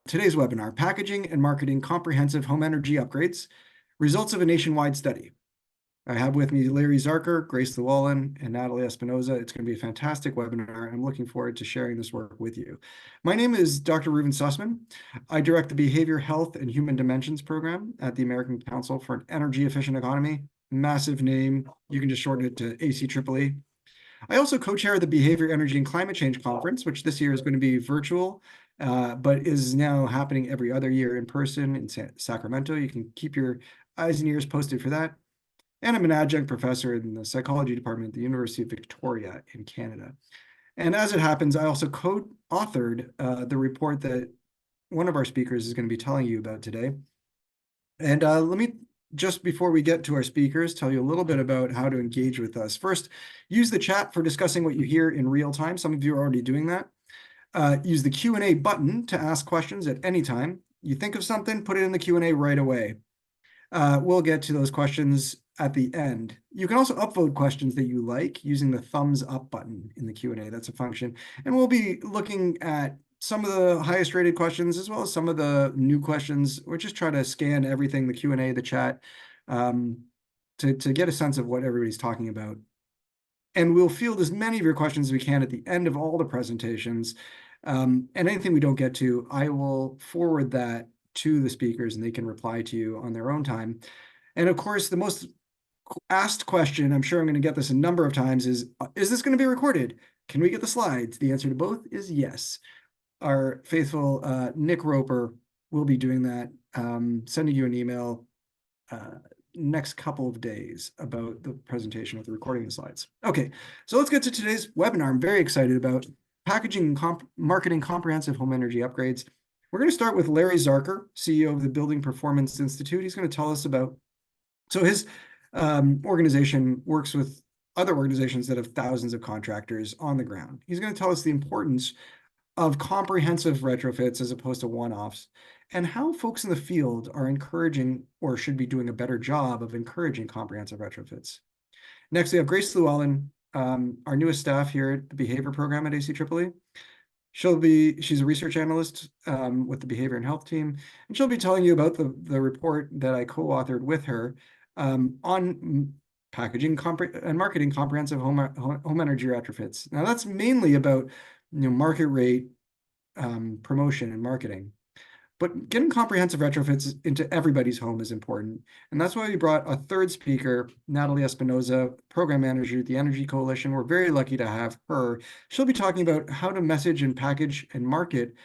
Today's webinar, Packaging and Marketing Comprehensive Home Energy Upgrades, Results of a Nationwide Study. I have with me Larry Zarker, Grace Llewellyn, and Natalie Espinoza. It's going to be a fantastic webinar. I'm looking forward to sharing this work with you. My name is Dr. Reuven Sussman. I direct the Behavior Health and Human Dimensions program at the American Council for an Energy Efficient Economy. Massive name. You can just shorten it to ACEEE. I also co-chair the Behavior, Energy, and Climate Change Conference, which this year is going to be virtual, but is now happening every other year in person in Sacramento. You can keep your eyes and ears posted for that. And I'm an adjunct professor in the psychology department at the University of Victoria in Canada. And as it happens, I also co-authored the report that one of our speakers is going to be telling you about today. And let me, just before we get to our speakers, tell you a little bit about how to engage with us. First, use the chat for discussing what you hear in real time. Some of you are already doing that. Use the Q&A button to ask questions at any time. You think of something, put it in the Q&A right away. We'll get to those questions at the end. You can also upvote questions that you like using the thumbs up button in the Q&A. That's a function. And we'll be looking at some of the highest rated questions as well as some of the new questions. We're just trying to scan everything, the Q&A, the chat, to get a sense of what everybody's talking about. And we'll field as many of your questions as we can at the end of all the presentations. And anything we don't get to, I will forward that to the speakers and they can reply to you on their own time. And of course, the most asked question, I'm sure I'm going to get this a number of times, is this going to be recorded? Can we get the slides? The answer to both is yes. Our faithful Nick Roper will be doing that, sending you an email next couple of days about the presentation with the recording of the slides. Okay, so let's get to today's webinar. I'm very excited about packaging and marketing comprehensive home energy upgrades. We're going to start with Larry Zarker, CEO of the Building Performance Institute. He's going to tell us about, so his organization works with other organizations that have thousands of contractors on the ground. He's going to tell us the importance of comprehensive retrofits as opposed to one-offs, and how folks in the field are encouraging or should be doing a better job of encouraging comprehensive retrofits. Next, we have Grace Llewellyn, our newest staff here at the Behavior Program at ACEEE. She's a research analyst with the Behavior and Health team, and she'll be telling you about the report that I co-authored with her on packaging and marketing comprehensive home energy retrofits. Now, that's mainly about market rate promotion and marketing. But getting comprehensive retrofits into everybody's home is important. And that's why we brought a third speaker, Natalie Espinoza, program manager at the Energy Coalition. We're very lucky to have her. She'll be talking about how to message and package and market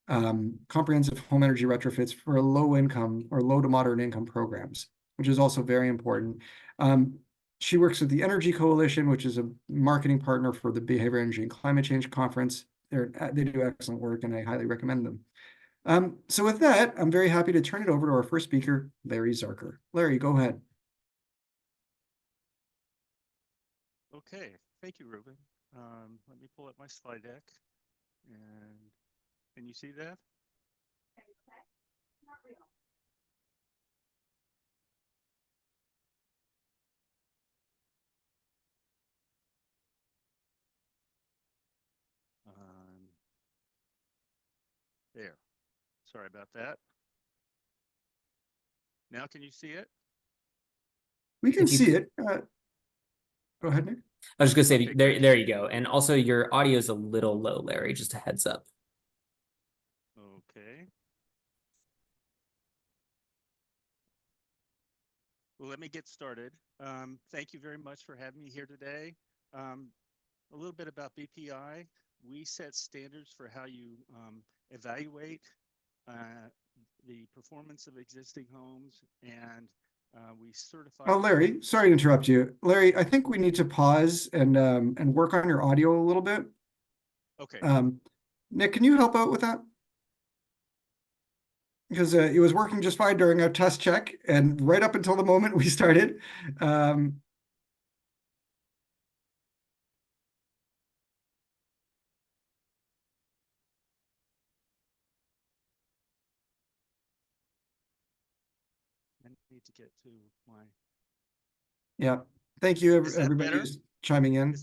comprehensive home energy retrofits for low income or low to moderate income programs, which is also very important. She works with the Energy Coalition, which is a marketing partner for the Behavior, Energy, and Climate Change Conference. They do excellent work, and I highly recommend them. So with that, I'm very happy to turn it over to our first speaker, Larry Zarker. Larry, go ahead. Okay, thank you, Reuven. Let me pull up my slide deck. And can you see that? Not real. There. Sorry about that. Now can you see it? We can see it. Go ahead, Nick. I was just going to say, there you go. And also your audio is a little low, Larry, just a heads up. Okay. Well, let me get started. Thank you very much for having me here today. A little bit about BPI. We set standards for how you evaluate the performance of existing homes, and we certify. Oh, Larry, sorry to interrupt you. Larry, I think we need to pause and work on your audio a little bit. Okay. Nick, can you help out with that? Because it was working just fine during our test check, and right up until the moment we started. I need to get to my. Yeah, thank you, everybody who's chiming in.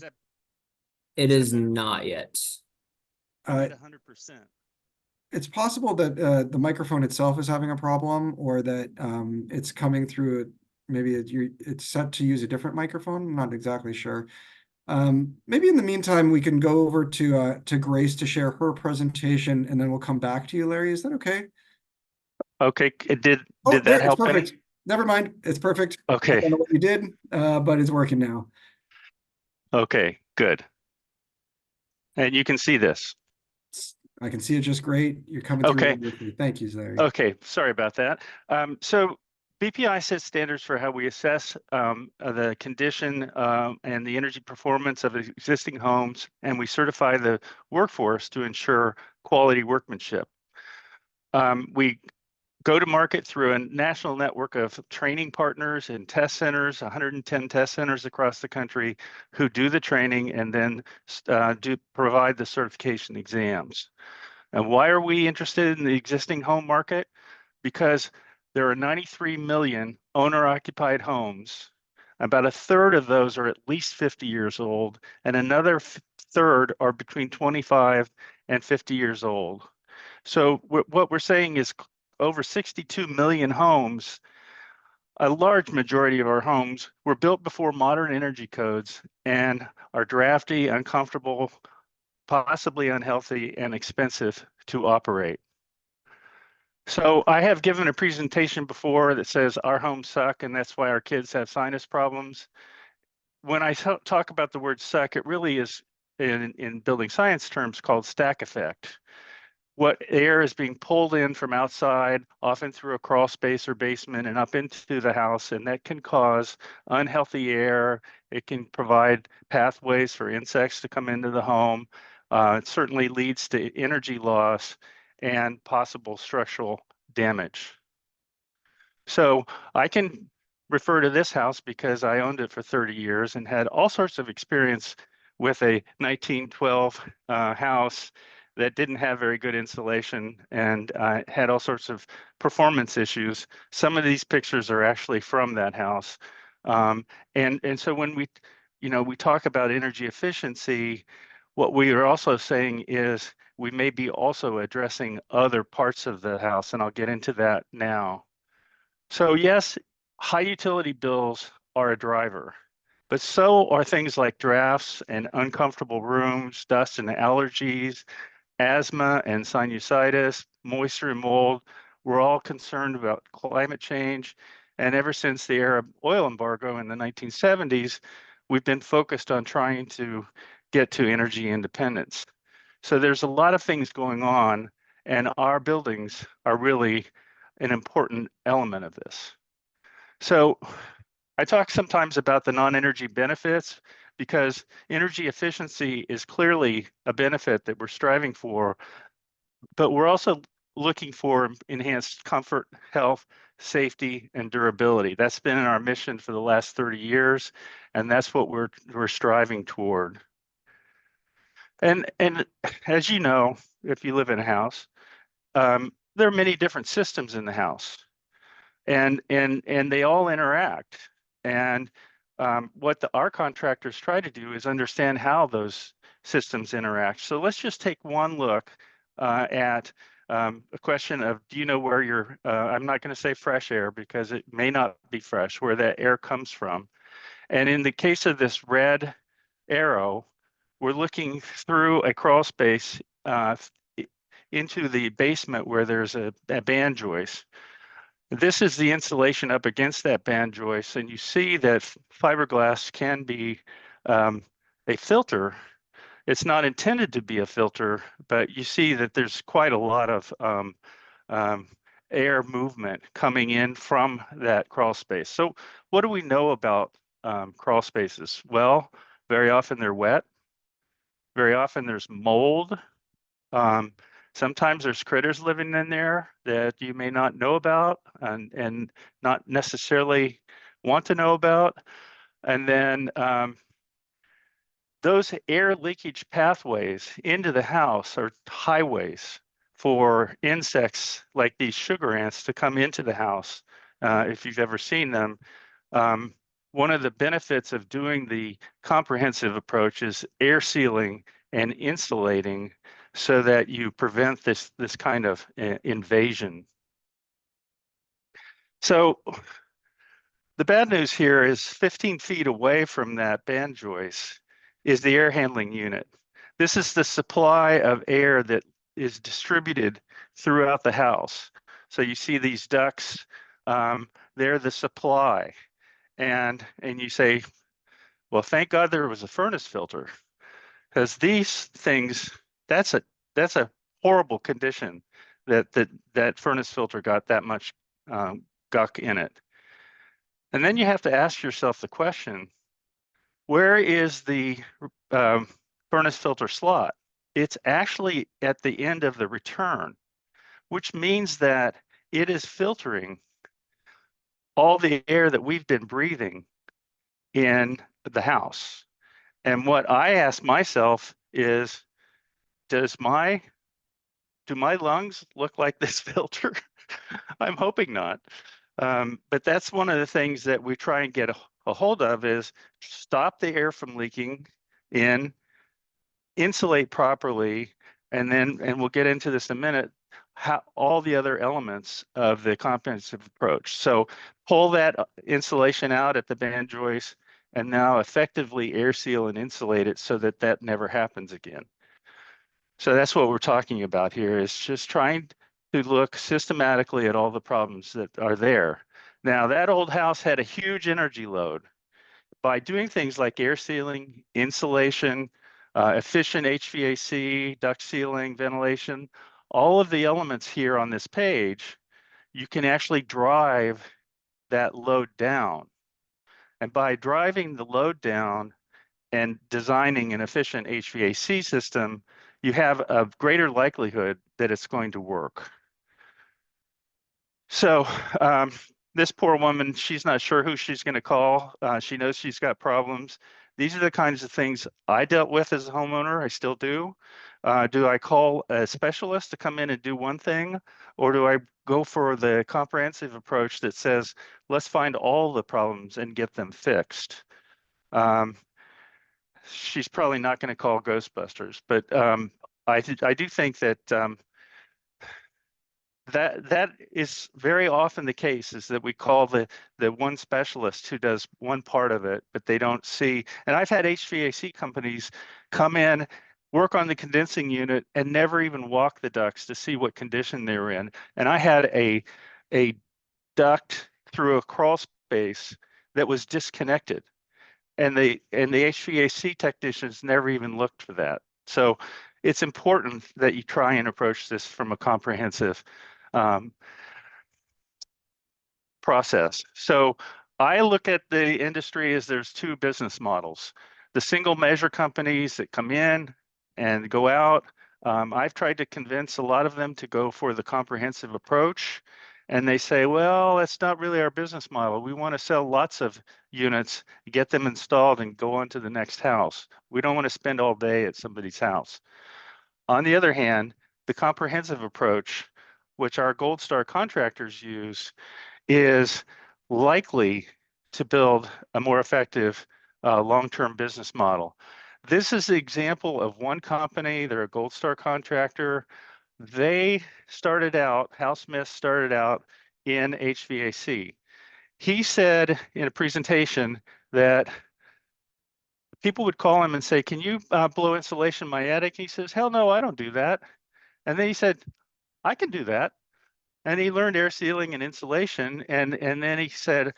It is not yet. I'm at 100%. it's possible that the microphone itself is having a problem, or that it's coming through it. Maybe it's set to use a different microphone. I'm not exactly sure. Maybe in the meantime, we can go over to Grace to share her presentation, and then we'll come back to you, Larry. Is that okay? Okay, did Oh, did there, that it's help any? perfect. Never mind, it's perfect. I Okay, don't know what you did, but it's working now. okay, good. And you can see this. I can see it just great. You're coming through Okay, wonderfully. Thank you, Larry. okay, sorry about that. So BPI sets standards for how we assess the condition and the energy performance of existing homes, and we certify the workforce to ensure quality workmanship. We go to market through a national network of training partners and test centers, 110 test centers across the country who do the training and then do provide the certification exams. And why are we interested in the existing home market? Because there are 93 million owner-occupied homes. About a third of those are at least 50 years old, and another third are between 25 and 50 years old. So what we're saying is over 62 million homes, a large majority of our homes were built before modern energy codes and are drafty, uncomfortable, possibly unhealthy, and expensive to operate. So I have given a presentation before that says our homes suck and that's why our kids have sinus problems. When I talk about the word suck, it really is in building science terms called stack effect. What air is being pulled in from outside, often through a crawl space or basement and up into the house, and that can cause unhealthy air. It can provide pathways for insects to come into the home. It certainly leads to energy loss and possible structural damage. So I can refer to this house because I owned it for 30 years and had all sorts of experience with a 1912 house that didn't have very good insulation and had all sorts of performance issues. Some of these pictures are actually from that house. And so when we talk about energy efficiency, what we are also saying is we may be also addressing other parts of the house, and I'll get into that now. So yes, high utility bills are a driver, but so are things like drafts and uncomfortable rooms, dust and allergies, asthma and sinusitis, moisture and mold. We're all concerned about climate change. And ever since the Arab oil embargo in the 1970s, we've been focused on trying to get to energy independence. So there's a lot of things going on, and our buildings are really an important element of this. So I talk sometimes about the non-energy benefits because energy efficiency is clearly a benefit that we're striving for, but we're also looking for enhanced comfort, health, safety, and durability. That's been in our mission for the last 30 years, and that's what we're striving toward. And as you know, if you live in a house, there are many different systems in the house, and they all interact. And what our contractors try to do is understand how those systems interact. So let's just take one look at a question of, do you know where your, I'm not going to say fresh air because it may not be fresh, where that air comes from. And in the case of this red arrow, we're looking through a crawl space into the basement where there's a band joist. This is the insulation up against that band joist, and you see that fiberglass can be a filter. It's not intended to be a filter, but you see that there's quite a lot of air movement coming in from that crawl space. So what do we know about crawl spaces? Well, very often they're wet. Very often there's mold. Sometimes there's critters living in there that you may not know about and not necessarily want to know about. And then those air leakage pathways into the house are highways for insects like these sugar ants to come into the house. If you've ever seen them, one of the benefits of doing the comprehensive approach is air sealing and insulating the house. so that you prevent this kind of invasion. So the bad news here is 15 feet away from that band joist is the air handling unit. This is the supply of air that is distributed throughout the house. So you see these ducts, they're the supply. And you say, well, thank God there was a furnace filter, because these things, that's a horrible condition that furnace filter got that much guck in it. And then you have to ask yourself the question, where is the furnace filter slot? It's actually at the end of the return, which means that it is filtering all the air that we've been breathing in the house. And what I ask myself is, do my lungs look like this filter? I'm hoping not. But that's one of the things that we try and get a hold of, is stop the air from leaking in, insulate properly, and we'll get into this in a minute, how all the other elements of the comprehensive approach. So pull that insulation out at the band joist and now effectively air seal and insulate it so that that never happens again. So that's what we're talking about here, is just trying to look systematically at all the problems that are there. Now, that old house had a huge energy load. By doing things like air sealing, insulation, efficient HVAC, duct sealing, ventilation, all of the elements here on this page, you can actually drive that load down. And by driving the load down and designing an efficient HVAC system, you have a greater likelihood that it's going to work. So this poor woman, she's not sure who she's going to call. She knows she's got problems. These are the kinds of things I dealt with as a homeowner. I still do. Do I call a specialist to come in and do one thing, or do I go for the comprehensive approach that says, let's find all the problems and get them fixed? She's probably not going to call Ghostbusters, but I do think that that is very often the case, is that we call the one specialist who does one part of it, but they don't see. And I've had HVAC companies come in, work on the condensing unit, and never even walk the ducts to see what condition they were in. And I had a duct through a crawl space that was disconnected, and the HVAC technicians never even looked for that. So it's important that you try and approach this from a comprehensive process. So I look at the industry as there's two business models. The single measure companies that come in and go out. I've tried to convince a lot of them to go for the comprehensive approach. And they say, well, that's not really our business model. We want to sell lots of units, get them installed, and go on to the next house. We don't want to spend all day at somebody's house. On the other hand, the comprehensive approach, which our Gold Star contractors use, is likely to build a more effective long-term business model. This is the example of one company. They're a Gold Star contractor. They started out, Hal Smith started out in HVAC. He said in a presentation that people would call him and say, can you blow insulation in my attic? He says, hell no, I don't do that. And then he said, I can do that. And he learned air sealing and insulation. And then he said,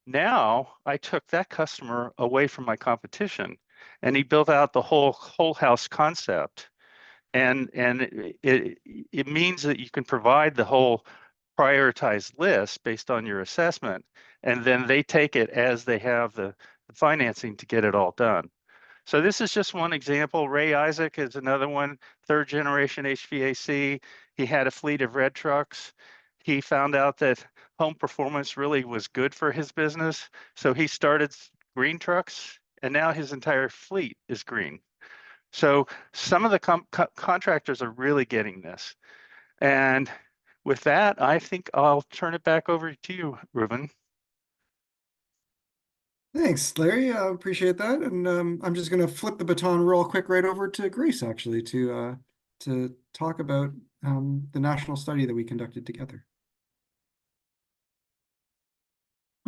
now I took that customer away from my competition. And he built out the whole house concept. And it means that you can provide the whole prioritized list based on your assessment. And then they take it as they have the financing to get it all done. So this is just one example. Ray Isaac is another one, third generation HVAC. He had a fleet of red trucks. He found out that home performance really was good for his business. So he started green trucks, and now his entire fleet is green. So some of the contractors are really getting this. And with that, I think I'll turn it back over to you, Ruben. Thanks, Larry. I appreciate that. And I'm just going to flip the baton real quick right over to Grace, actually, to to talk about the national study that we conducted together.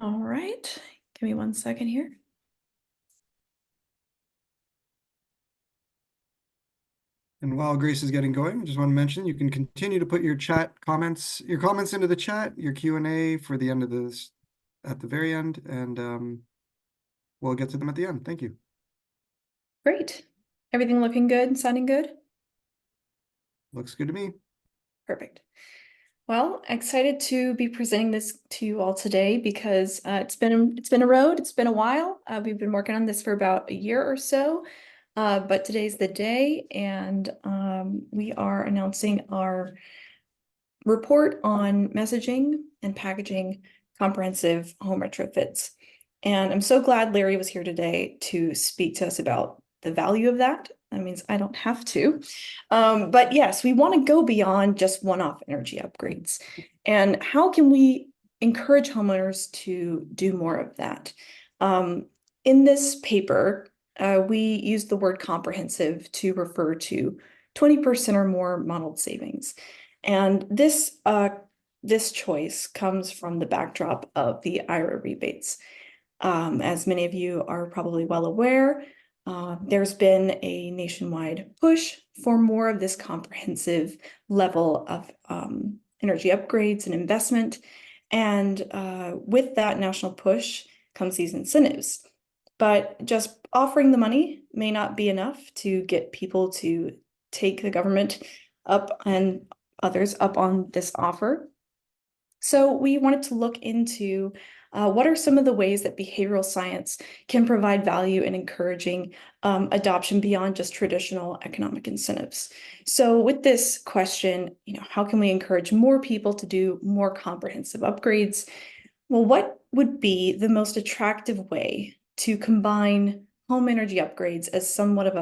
All right, give me 1 second here. And while Grace is getting going, I just want to mention you can continue to put your comments into the chat, your Q&A for the end of this at the very end, and we'll get to them at the end. Thank you. Great. Everything looking good, sounding good? Looks good to me. Perfect. Well, excited to be presenting this to you all today because it's been a road, it's been a while. We've been working on this for about a year or so, but today's the day, and we are announcing our report on messaging and packaging comprehensive home retrofits. And I'm so glad Larry was here today to speak to us about the value of that. That means I don't have to. But yes, we want to go beyond just one-off energy upgrades. And how can we encourage homeowners to do more of that? In this paper, we use the word comprehensive to refer to 20% or more modeled savings. And this choice comes from the backdrop of the IRA rebates. As many of you are probably well aware, there's been a nationwide push for more of this comprehensive level of energy upgrades and investment. And with that national push comes these incentives. But just offering the money may not be enough to get people to take the government up and others up on this offer. So we wanted to look into what are some of the ways that behavioral science can provide value in encouraging adoption beyond just traditional economic incentives. So with this question, how can we encourage more people to do more comprehensive upgrades? Well, what would be the most attractive way to combine home energy upgrades as somewhat of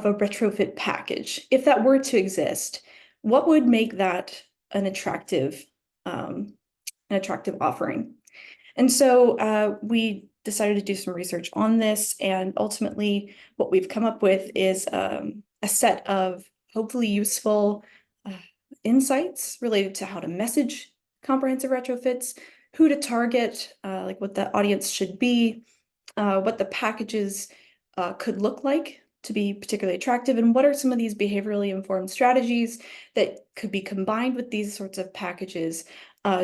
a retrofit package? If that were to exist, what would make that an attractive offering? And so we decided to do some research on this, and ultimately what we've come up with is a set of hopefully useful insights related to how to message comprehensive retrofits, who to target, like what the audience should be, what the packages could look like to be particularly attractive, and what are some of these behaviorally informed strategies that could be combined with these sorts of packages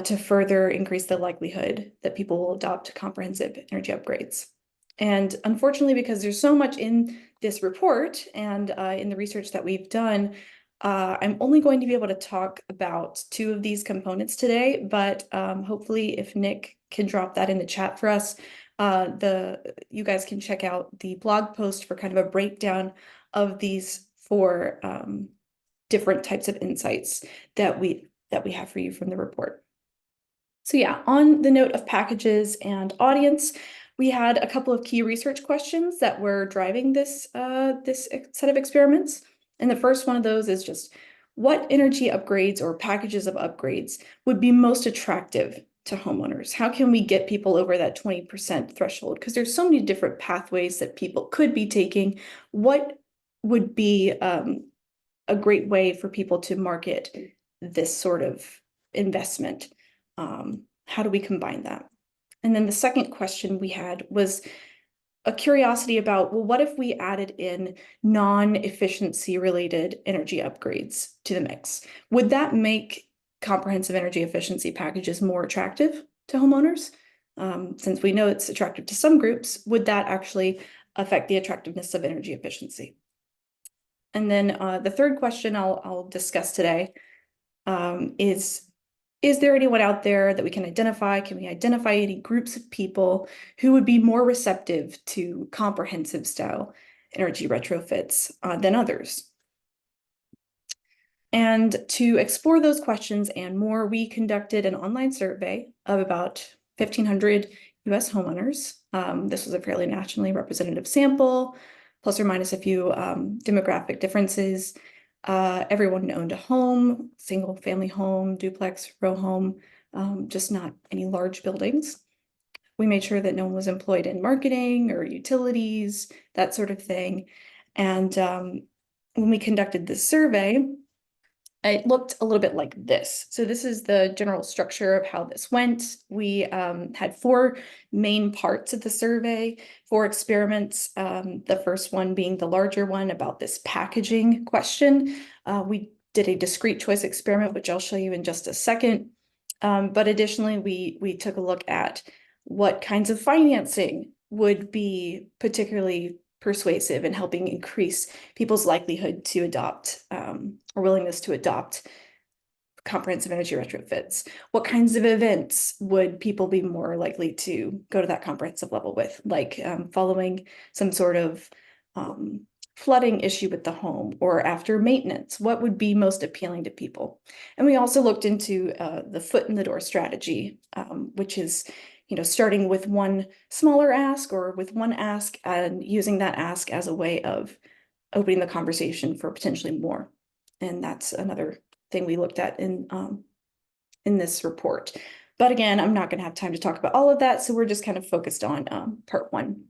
to further increase the likelihood that people will adopt comprehensive energy upgrades. And unfortunately, because there's so much in this report and in the research that we've done, I'm only going to be able to talk about 2 of these components today, but hopefully if Nick can drop that in the chat for us, you guys can check out the blog post for kind of a breakdown of these 4 different types of insights that we have for you from the report. So yeah, on the note of packages and audience, we had a couple of key research questions that were driving this set of experiments. And the first one of those is just what energy upgrades or packages of upgrades would be most attractive to homeowners? How can we get people over that 20% threshold? Because there's so many different pathways that people could be taking. What would be a great way for people to market this sort of investment? How do we combine that? And then the second question we had was a curiosity about, well, what if we added in non-efficiency related energy upgrades to the mix? Would that make comprehensive energy efficiency packages more attractive to homeowners? Since we know it's attractive to some groups, would that actually affect the attractiveness of energy efficiency? And then the third question I'll discuss today is there anyone out there that we can identify? Can we identify any groups of people who would be more receptive to comprehensive style energy retrofits than others? And to explore those questions and more, we conducted an online survey of about 1,500 US homeowners. This was a fairly nationally representative sample, plus or minus a few demographic differences. Everyone owned a home, single family home, duplex, row home, just not any large buildings. We made sure that no one was employed in marketing or utilities, that sort of thing. And when we conducted this survey, it looked a little bit like this. So this is the general structure of how this went. We had 4 main parts of the survey, 4 experiments. The first one being the larger one about this packaging question. We did a discrete choice experiment, which I'll show you in just a second. But additionally, we took a look at what kinds of financing would be particularly persuasive in helping increase people's likelihood to adopt or willingness to adopt comprehensive energy retrofits. What kinds of events would people be more likely to go to that comprehensive level with, like following some sort of flooding issue with the home or after maintenance? What would be most appealing to people? And we also looked into the foot in the door strategy, which is, you know, starting with one smaller ask or with one ask and using that ask as a way of opening the conversation for potentially more. And that's another thing we looked at in this report. But again, I'm not going to have time to talk about all of that, so we're just kind of focused on part 1.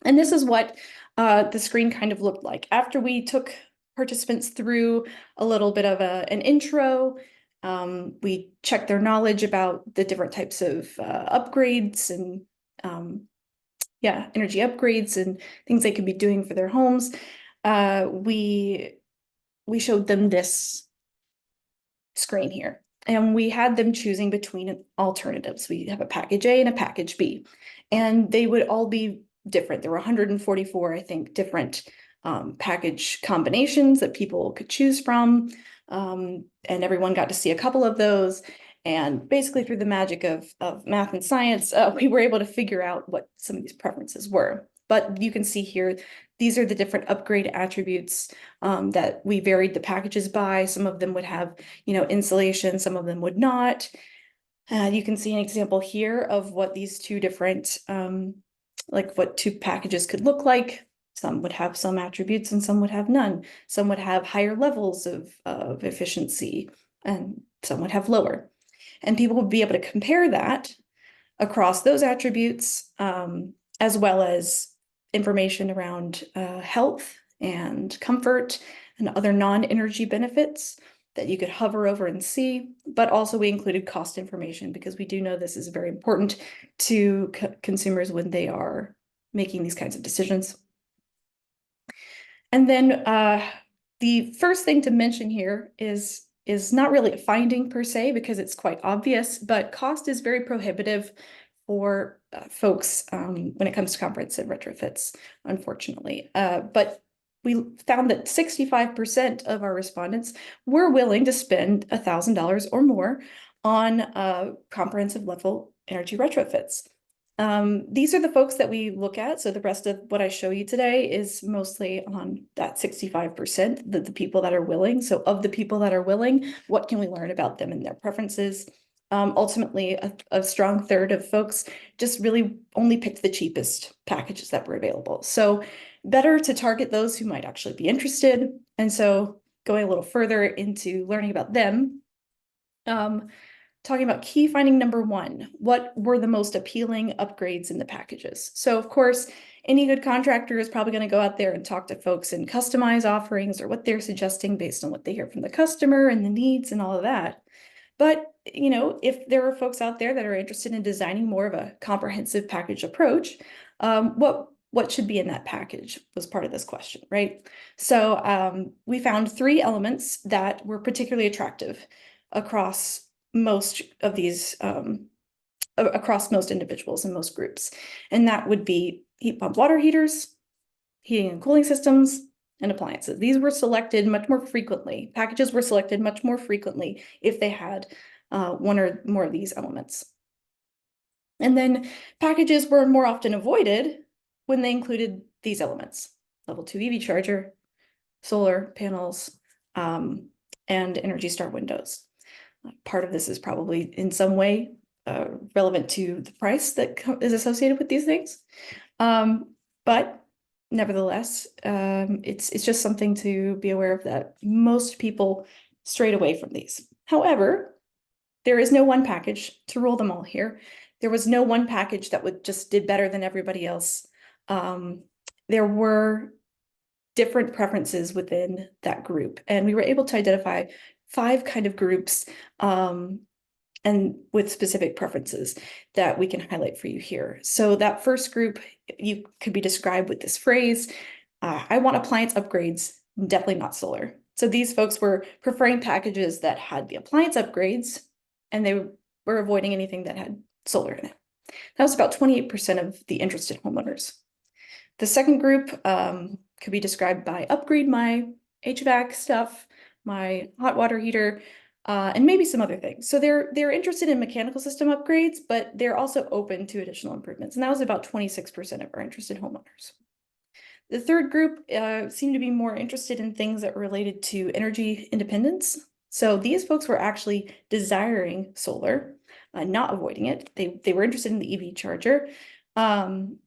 And this is what the screen kind of looked like after we took participants through a little bit of an intro. We checked their knowledge about the different types of upgrades and energy upgrades and things they could be doing for their homes. We showed them this screen here, and we had them choosing between alternatives. We have a package A and a package B, and they would all be different. There were 144, I think, different package combinations that people could choose from. And everyone got to see a couple of those. And basically through the magic of math and science, we were able to figure out what some of these preferences were. But you can see here, these are the different upgrade attributes that we varied the packages by. Some of them would have, you know, insulation, some of them would not. You can see an example here of what these 2 different, like what 2 packages could look like. Some would have some attributes and some would have none. Some would have higher levels of efficiency and some would have lower. And people would be able to compare that across those attributes, as well as information around health and comfort and other non-energy benefits that you could hover over and see. But also we included cost information because we do know this is very important to consumers when they are making these kinds of decisions. And then the first thing to mention here is not really a finding per se, because it's quite obvious, but cost is very prohibitive for folks when it comes to comprehensive retrofits, unfortunately. But we found that 65% of our respondents were willing to spend $1,000 or more on comprehensive level energy retrofits. These are the folks that we look at. So the rest of what I show you today is mostly on that 65%, the people that are willing. So of the people that are willing, what can we learn about them and their preferences? Ultimately, a strong third of folks just really only picked the cheapest packages that were available. So better to target those who might actually be interested. And so going a little further into learning about them, talking about key finding number 1, what were the most appealing upgrades in the packages? So of course, any good contractor is probably going to go out there and talk to folks and customize offerings or what they're suggesting based on what they hear from the customer and the needs and all of that. But, you know, if there are folks out there that are interested in designing more of a comprehensive package approach, what should be in that package was part of this question, right? So we found 3 elements that were particularly attractive across most of these, across most individuals and most groups. And that would be heat pump water heaters, heating and cooling systems, and appliances. These were selected much more frequently. Packages were selected much more frequently if they had 1 or more of these elements. And then packages were more often avoided when they included these elements: level 2 EV charger, solar panels, and Energy Star windows. Part of this is probably in some way relevant to the price that is associated with these things. But nevertheless, it's just something to be aware of, that most people strayed away from these. However, there is no one package to rule them all here. There was no one package that just did better than everybody else. There were different preferences within that group. And we were able to identify 5 kind of groups and with specific preferences that we can highlight for you here. So that first group, you could be described with this phrase, I want appliance upgrades, definitely not solar. So these folks were preferring packages that had the appliance upgrades, and they were avoiding anything that had solar in it. That was about 28% of the interested homeowners. The second group could be described by upgrade my HVAC stuff, my hot water heater, and maybe some other things. So they're interested in mechanical system upgrades, but they're also open to additional improvements. And that was about 26% of our interested homeowners. The third group seemed to be more interested in things that were related to energy independence. So these folks were actually desiring solar, not avoiding it. They were interested in the EV charger, and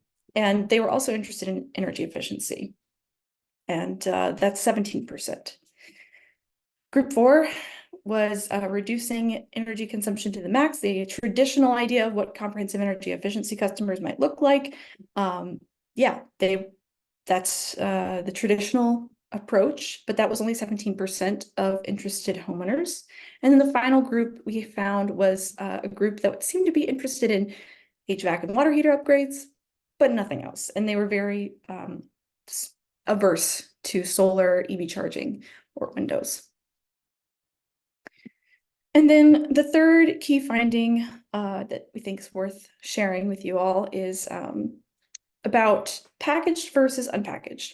they were also interested in energy efficiency. And that's 17%. Group 4 was reducing energy consumption to the max, the traditional idea of what comprehensive energy efficiency customers might look like. That's the traditional approach, but that was only 17% of interested homeowners. And then the final group we found was a group that seemed to be interested in HVAC and water heater upgrades, but nothing else. And they were very averse to solar, EV charging, or windows. And then the third key finding that we think is worth sharing with you all is about packaged versus unpackaged.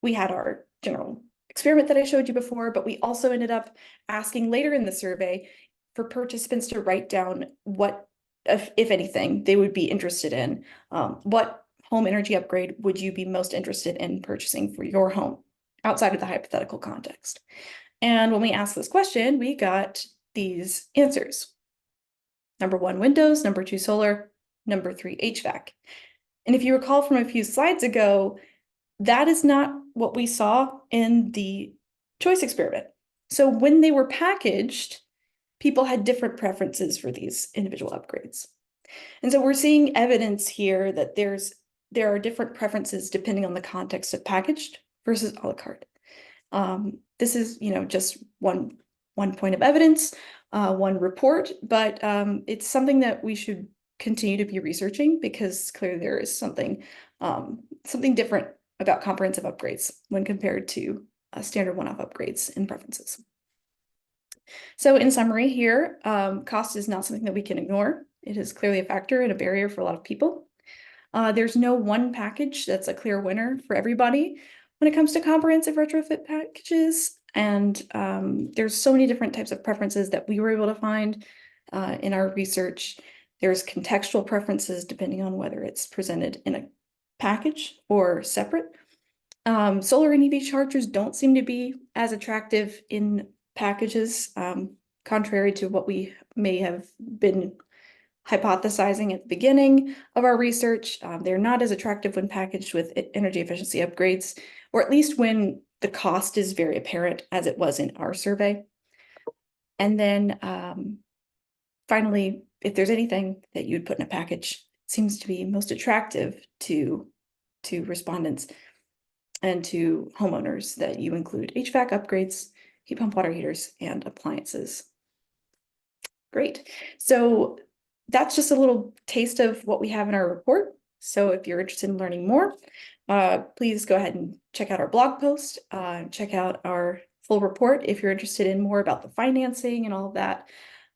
We had our general experiment that I showed you before, but we also ended up asking later in the survey for participants to write down what, if anything, they would be interested in. What home energy upgrade would you be most interested in purchasing for your home outside of the hypothetical context? And when we asked this question, we got these answers. Number 1, windows. Number 2, solar. Number 3, HVAC. And if you recall from a few slides ago, that is not what we saw in the choice experiment. So when they were packaged, people had different preferences for these individual upgrades. And so we're seeing evidence here that there are different preferences depending on the context of packaged versus a la carte. This is, just one point of evidence, one report, but it's something that we should continue to be researching, because clearly there is something different about comprehensive upgrades when compared to standard one-off upgrades and preferences. So in summary here, cost is not something that we can ignore. It is clearly a factor and a barrier for a lot of people. There's no one package that's a clear winner for everybody when it comes to comprehensive retrofit packages. And there's so many different types of preferences that we were able to find in our research. There's contextual preferences depending on whether it's presented in a package or separate. Solar and EV chargers don't seem to be as attractive in packages, contrary to what we may have been hypothesizing at the beginning of our research. They're not as attractive when packaged with energy efficiency upgrades, or at least when the cost is very apparent, as it was in our survey. And then finally, if there's anything that you'd put in a package, it seems to be most attractive to respondents and to homeowners, that you include HVAC upgrades, heat pump water heaters, and appliances. Great. So that's just a little taste of what we have in our report. So if you're interested in learning more, please go ahead and check out our blog post, check out our full report if you're interested in more about the financing and all of that.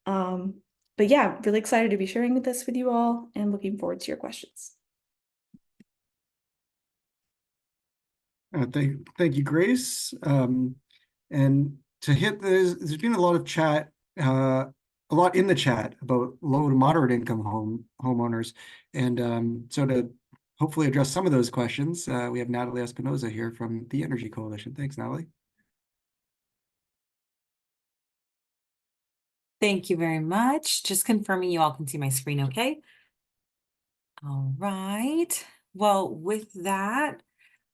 But yeah, really excited to be sharing this with you all and looking forward to your questions. Thank you, Grace. And to hit this, there's been a lot of chat, a lot in the chat about low to moderate income homeowners. And so to hopefully address some of those questions, we have Natalie Espinoza here from the Energy Coalition. Thanks, Natalie. Thank you very much. Just confirming you all can see my screen okay? All right. Well, with that,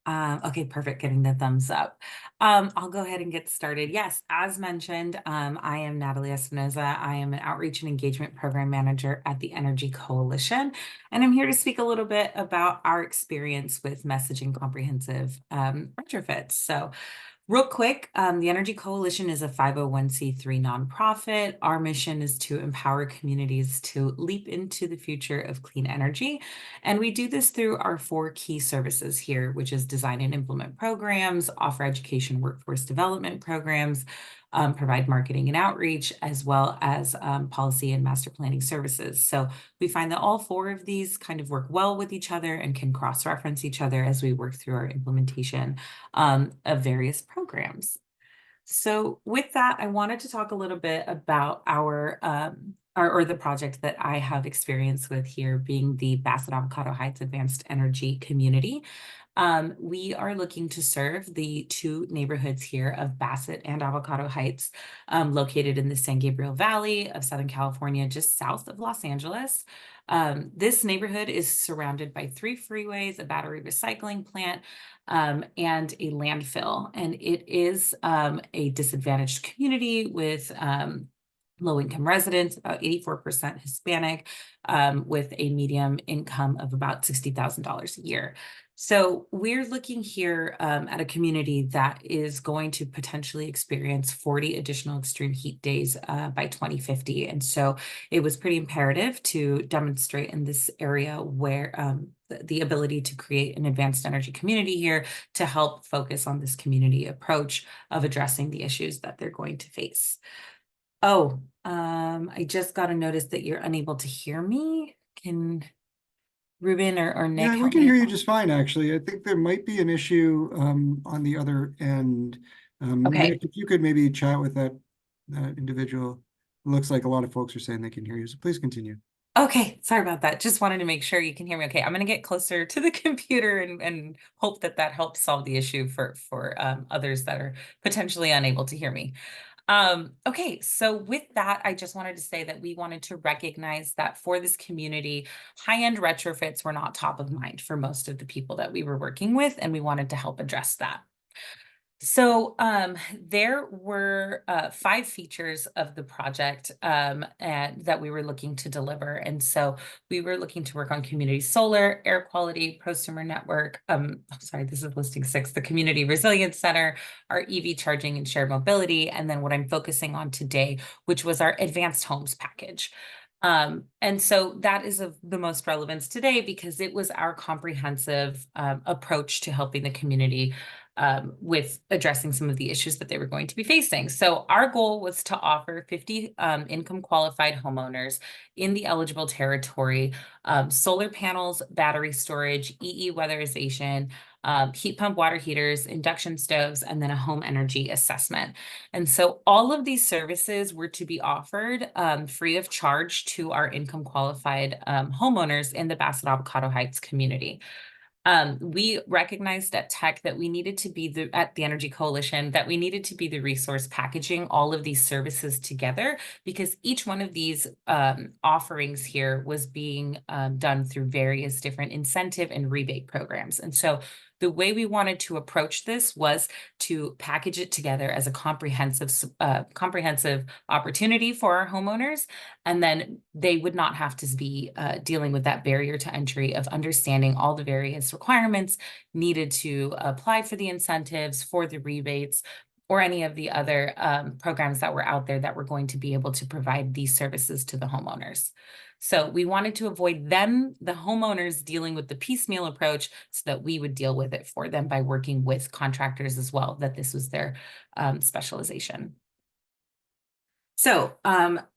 Okay, perfect. Getting the thumbs up. I'll go ahead and get started. Yes, as mentioned, I am Natalie Espinoza. I am an outreach and engagement program manager at the Energy Coalition, and I'm here to speak a little bit about our experience with messaging comprehensive retrofits. So, real quick, the Energy Coalition is a 501c3 nonprofit. Our mission is to empower communities to leap into the future of clean energy. And we do this through our 4 key services here, which is design and implement programs, offer education workforce development programs, provide marketing and outreach, as well as policy and master planning services. So we find that all 4 of these kind of work well with each other and can cross-reference each other as we work through our implementation of various programs. So with that, I wanted to talk a little bit about our the project that I have experience with here, being the Bassett Avocado Heights Advanced Energy Community. We are looking to serve the 2 neighborhoods here of Bassett and Avocado Heights, located in the San Gabriel Valley of Southern California, just south of Los Angeles. This neighborhood is surrounded by 3 freeways, a battery recycling plant, and a landfill. And it is a disadvantaged community with low-income residents, about 84% Hispanic, with a median income of about $60,000 a year. So we're looking here at a community that is going to potentially experience 40 additional extreme heat days by 2050. And so it was pretty imperative to demonstrate in this area where the ability to create an advanced energy community here to help focus on this community approach of addressing the issues that they're going to face. Oh, I just got a notice that you're unable to hear me. Can Ruben or Nick Yeah, we help can me? hear you just fine, actually. I think there might be an issue on the other end. Okay. Nick, if you could maybe chat with that individual. It looks like a lot of folks are saying they can hear you, so please continue. Okay, sorry about that. Just wanted to make sure you can hear me okay. I'm going to get closer to the computer and hope that that helps solve the issue for others that are potentially unable to hear me. Okay, so with that, I just wanted to say that we wanted to recognize that for this community, high-end retrofits were not top of mind for most of the people that we were working with, and we wanted to help address that. So there were 5 features of the project and that we were looking to deliver. And so we were looking to work on community solar, air quality, prosumer network. Sorry, this is listing 6, the Community Resilience Center, our EV charging and shared mobility, and then what I'm focusing on today, which was our advanced homes package. And so that is of the most relevance today because it was our comprehensive approach to helping the community with addressing some of the issues that they were going to be facing. So our goal was to offer 50 income qualified homeowners in the eligible territory, solar panels, battery storage, EE weatherization, heat pump water heaters, induction stoves, and then a home energy assessment. And so all of these services were to be offered free of charge to our income qualified homeowners in the Bassett Avocado Heights community. We recognized at Tech that we needed to be at the Energy Coalition, that we needed to be the resource packaging all of these services together because each one of these offerings here was being done through various different incentive and rebate programs. And so the way we wanted to approach this was to package it together as a comprehensive opportunity for our homeowners. And then they would not have to be dealing with that barrier to entry of understanding all the various requirements needed to apply for the incentives, for the rebates, or any of the other programs that were out there that were going to be able to provide these services to the homeowners. So we wanted to avoid them, the homeowners, dealing with the piecemeal approach so that we would deal with it for them by working with contractors as well, that this was their specialization. So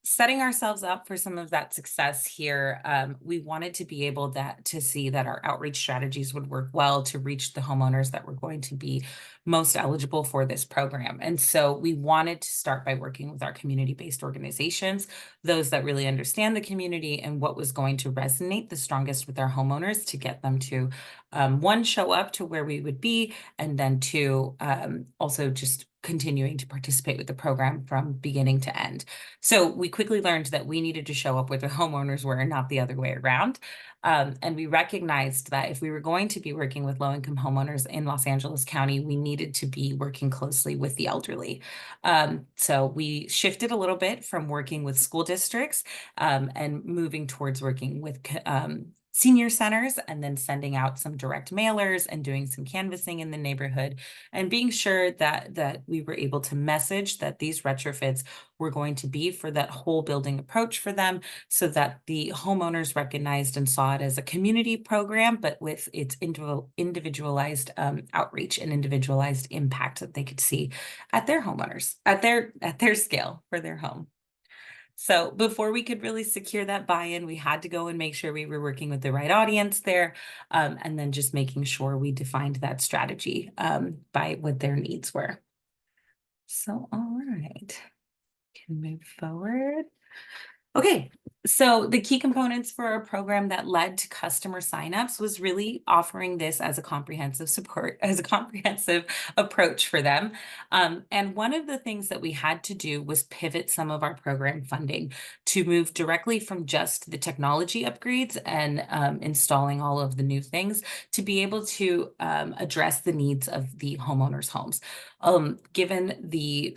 setting ourselves up for some of that success here, we wanted to be able to see that our outreach strategies would work well to reach the homeowners that were going to be most eligible for this program. And so we wanted to start by working with our community-based organizations, those that really understand the community and what was going to resonate the strongest with our homeowners to get them to, one, show up to where we would be, and then two, also just continuing to participate with the program from beginning to end. So we quickly learned that we needed to show up where the homeowners were and not the other way around. And we recognized that if we were going to be working with low-income homeowners in Los Angeles County, we needed to be working closely with the elderly. So we shifted a little bit from working with school districts and moving towards working with senior centers, and then sending out some direct mailers and doing some canvassing in the neighborhood, and being sure that we were able to message that these retrofits were going to be for that whole building approach for them, so that the homeowners recognized and saw it as a community program, but with its individualized outreach and individualized impact that they could see at their homeowners, at their scale for their home. So before we could really secure that buy-in, we had to go and make sure we were working with the right audience there, and then just making sure we defined that strategy by what their needs were. So, all right, can move forward. Okay, so the key components for our program that led to customer signups was really offering this as a comprehensive support, as a comprehensive approach for them. And one of the things that we had to do was pivot some of our program funding to move directly from just the technology upgrades and installing all of the new things to be able to address the needs of the homeowners' homes. Given the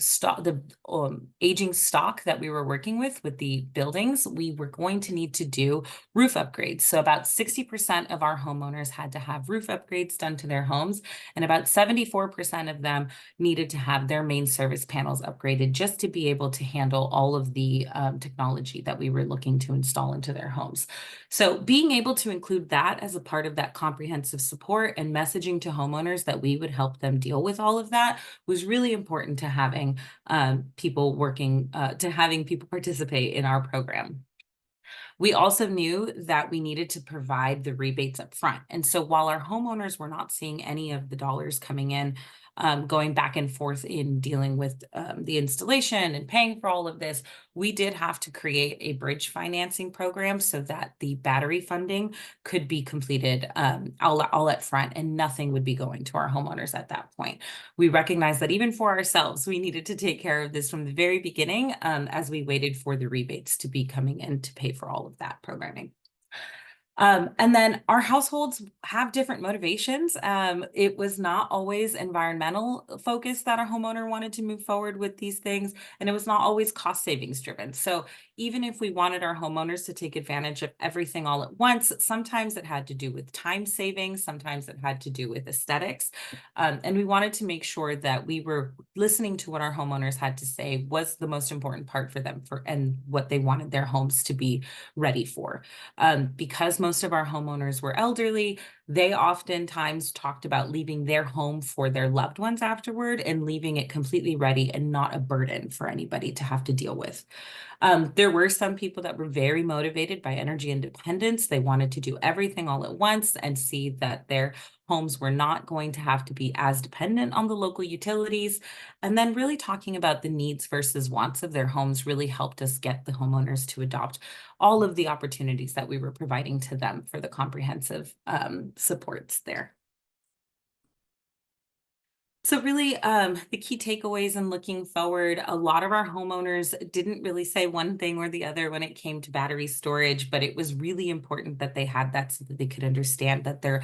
aging stock that we were working with the buildings, we were going to need to do roof upgrades. So about 60% of our homeowners had to have roof upgrades done to their homes, and about 74% of them needed to have their main service panels upgraded just to be able to handle all of the technology that we were looking to install into their homes. So being able to include that as a part of that comprehensive support and messaging to homeowners that we would help them deal with all of that was really important to having people participate in our program. We also knew that we needed to provide the rebates up front. And so while our homeowners were not seeing any of the dollars coming in, going back and forth in dealing with the installation and paying for all of this, we did have to create a bridge financing program so that the battery funding could be completed all up front, and nothing would be going to our homeowners at that point. We recognized that even for ourselves, we needed to take care of this from the very beginning as we waited for the rebates to be coming in to pay for all of that programming. And then our households have different motivations. It was not always environmental focus that our homeowner wanted to move forward with these things, and it was not always cost savings driven. So even if we wanted our homeowners to take advantage of everything all at once, sometimes it had to do with time savings, sometimes it had to do with aesthetics. And we wanted to make sure that we were listening to what our homeowners had to say was the most important part for them and what they wanted their homes to be ready for. Because most of our homeowners were elderly, they oftentimes talked about leaving their home for their loved ones afterward and leaving it completely ready and not a burden for anybody to have to deal with. There were some people that were very motivated by energy independence. They wanted to do everything all at once and see that their homes were not going to have to be as dependent on the local utilities. And then really talking about the needs versus wants of their homes really helped us get the homeowners to adopt all of the opportunities that we were providing to them for the comprehensive supports there. So really, the key takeaways in looking forward, a lot of our homeowners didn't really say one thing or the other when it came to battery storage, but it was really important that they had that so that they could understand that their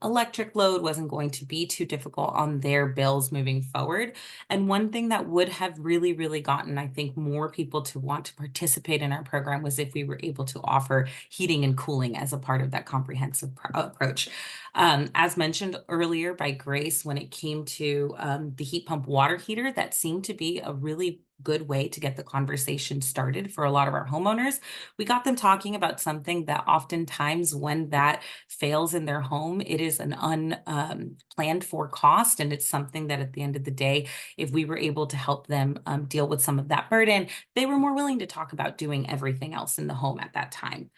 electric load wasn't going to be too difficult on their bills moving forward. And one thing that would have really, really gotten, I think, more people to want to participate in our program was if we were able to offer heating and cooling as a part of that comprehensive approach. As mentioned earlier by Grace, when it came to the heat pump water heater, that seemed to be a really good way to get the conversation started for a lot of our homeowners. We got them talking about something that oftentimes when that fails in their home, it is an unplanned for cost. And it's something that at the end of the day, if we were able to help them deal with some of that burden, they were more willing to talk about doing everything else in the home at that time.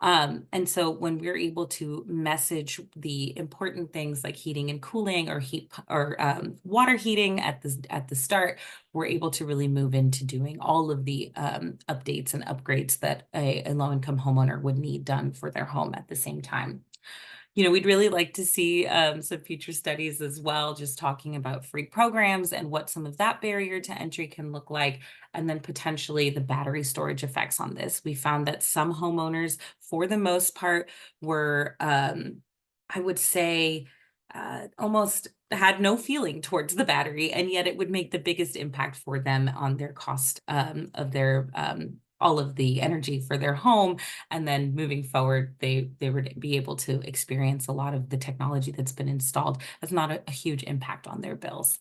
And so when we're able to message the important things like heating and cooling or water heating at the start, we're able to really move into doing all of the updates and upgrades that a low-income homeowner would need done for their home at the same time. You know, we'd really like to see some future studies as well, just talking about free programs and what some of that barrier to entry can look like, and then potentially the battery storage effects on this. We found that some homeowners, for the most part, were, I would say, almost had no feeling towards the battery, and yet it would make the biggest impact for them on their cost of their all of the energy for their home. And then moving forward, they would be able to experience a lot of the technology that's been installed as not a huge impact on their bills.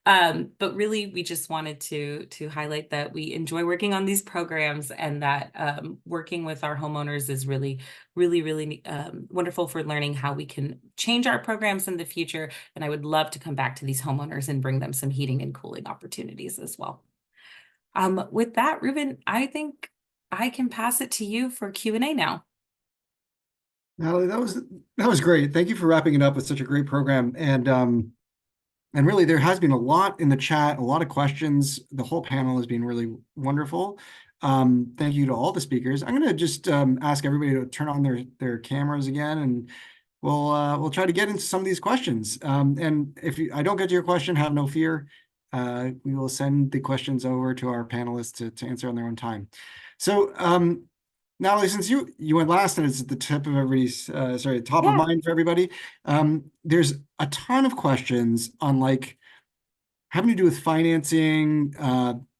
But really, we just wanted to highlight that we enjoy working on these programs, and that working with our homeowners is really wonderful for learning how we can change our programs in the future. And I would love to come back to these homeowners and bring them some heating and cooling opportunities as well. With that, Ruben, I think I can pass it to you for Q&A now. Natalie, that was great. Thank you for wrapping it up with such a great program. And really, there has been a lot in the chat, a lot of questions. The whole panel has been really wonderful. Thank you to all the speakers. I'm going to just ask everybody to turn on their cameras again, and we'll try to get into some of these questions. And if I don't get to your question, have no fear. We will send the questions over to our panelists to answer on their own time. So, Natalie, since you went last and it's at the tip of everybody's, top of mind for everybody, there's a ton of questions on like having to do with financing,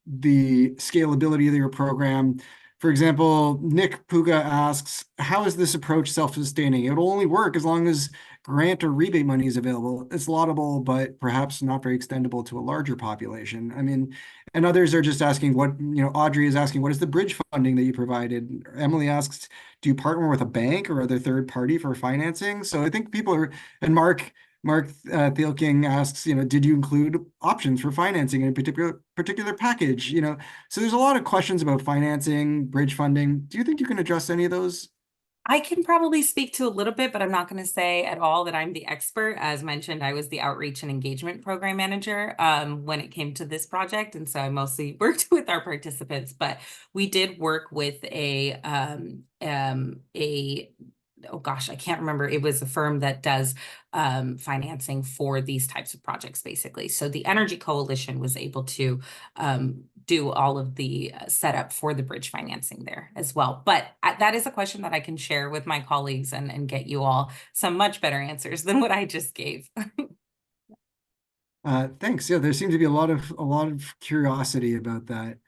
the scalability of your program. For example, Nick Puga asks, how is this approach self-sustaining? It'll only work as long as grant or rebate money is available. It's laudable, but perhaps not very extendable to a larger population. I mean, and others are just asking Audrey is asking, what is the bridge funding that you provided? Emily asks, do you partner with a bank or other third party for financing? So I think people are, and Mark Thielking asks, did you include options for financing in a particular package? So there's a lot of questions about financing, bridge funding. Do you think you can address any of those? I can probably speak to a little bit, but I'm not going to say at all that I'm the expert. As mentioned, I was the outreach and engagement program manager when it came to this project. And so I mostly worked with our participants, but we did work with oh gosh, I can't remember. It was a firm that does financing for these types of projects, basically. So the Energy Coalition was able to do all of the setup for the bridge financing there as well. But that is a question that I can share with my colleagues and get you all some much better answers than what I just gave. Thanks. Yeah, there seemed to be a lot of curiosity about that.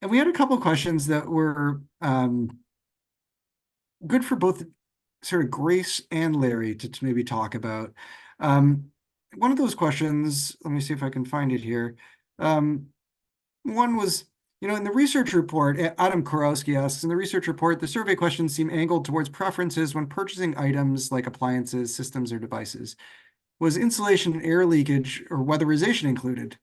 And we had a couple of questions that were good for both sort of Grace and Larry to maybe talk about. One of those questions, let me see if I can find it here. One was, in the research report, Adam Kurowski asks, in the research report, the survey questions seem angled towards preferences when purchasing items like appliances, systems, or devices. Was insulation and air leakage or weatherization included?